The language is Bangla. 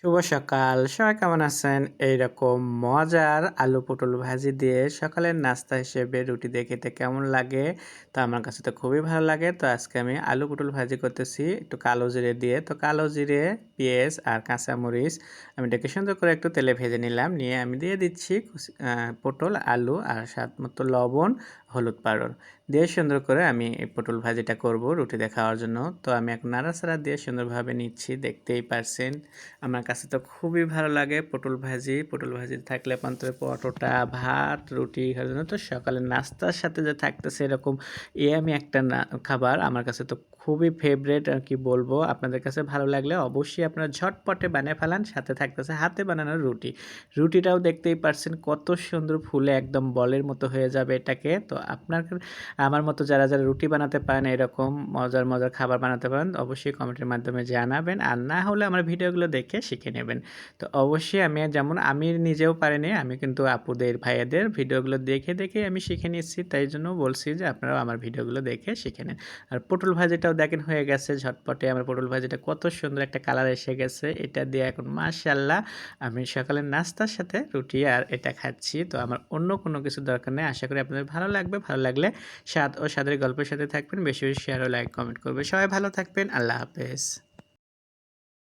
শুভ সকাল। সবাই কেমন আছেন? এইরকম মজার আলু পটল ভাজি দিয়ে সকালের নাস্তা হিসেবে রুটি দিয়ে খেতে কেমন লাগে? তো আমার কাছে তো খুবই ভালো লাগে। তো আজকে আমি আলু পটল ভাজি করতেছি একটু কালো জিরে দিয়ে। তো কালো জিরে, পেঁয়াজ আর কাঁচামরিচ আমি এটাকে সুন্দর করে একটু তেলে ভেজে নিলাম। নিয়ে আমি দিয়ে দিচ্ছি পটল, আলু আর স্বাদমতো লবণ, হলুদ পাউডার দিয়ে সুন্দর করে আমি এই পটল ভাজিটা করব রুটি দিয়ে খাওয়ার জন্য। তো আমি এখন নাড়াচাড়া দিয়ে সুন্দরভাবে নিচ্ছি, দেখতেই পারছেন। আমার কাছে তো খুবই ভালো লাগে পটল ভাজি। পটল ভাজি থাকলে পান্তের পরোটা, ভাত, রুটি খাওয়ার জন্য তো সকালের নাস্তার সাথে যে থাকতেছে এরকম আমি একটা খাবার আমার কাছে তো খুবই ফেভারেট। আর কি বলবো, আপনাদের কাছে ভালো লাগলে অবশ্যই আপনারা ঝটপটে বানিয়ে ফেলান। সাথে থাকতেছে হাতে বানানো রুটি। রুটিটাও দেখতেই পারছেন কত সুন্দর ফুলে একদম বলের মতো হয়ে যাবে এটাকে। তো আপনার আমার মতো যারা রুটি বানাতে পারেন, এরকম মজার মজার খাবার বানাতে পারেন, অবশ্যই কমেন্টের মাধ্যমে জানাবেন। আর না হলে আমার ভিডিওগুলো দেখে শিখে নেবেন। তো অবশ্যই আমি নিজেও পারিনি, আমি কিন্তু আপুদের ভাইয়াদের ভিডিওগুলো দেখে দেখে আমি শিখে নিচ্ছি। তাই জন্য বলছি যে আপনারাও আমার ভিডিওগুলো দেখে শিখে নেন। আর পটল ভাজিটাও দেখেন হয়ে গেছে ঝটপটে। আমার পটল ভাজিটা কত সুন্দর একটা কালার এসে গেছে। এটা দিয়ে এখন মাশাআল্লাহ আমি সকালের নাস্তার সাথে রুটি আর এটা খাচ্ছি। তো আমার অন্য কোনো কিছু দরকার নেই। আশা করি আপনাদের ভালো লাগবে। ভালো লাগলে স্বাদ ও স্বাদের গল্পের সাথে থাকবেন। বেশি বেশি শেয়ার ও লাইক কমেন্ট করবেন। সবাই ভালো থাকবেন। আল্লাহ হাফেজ।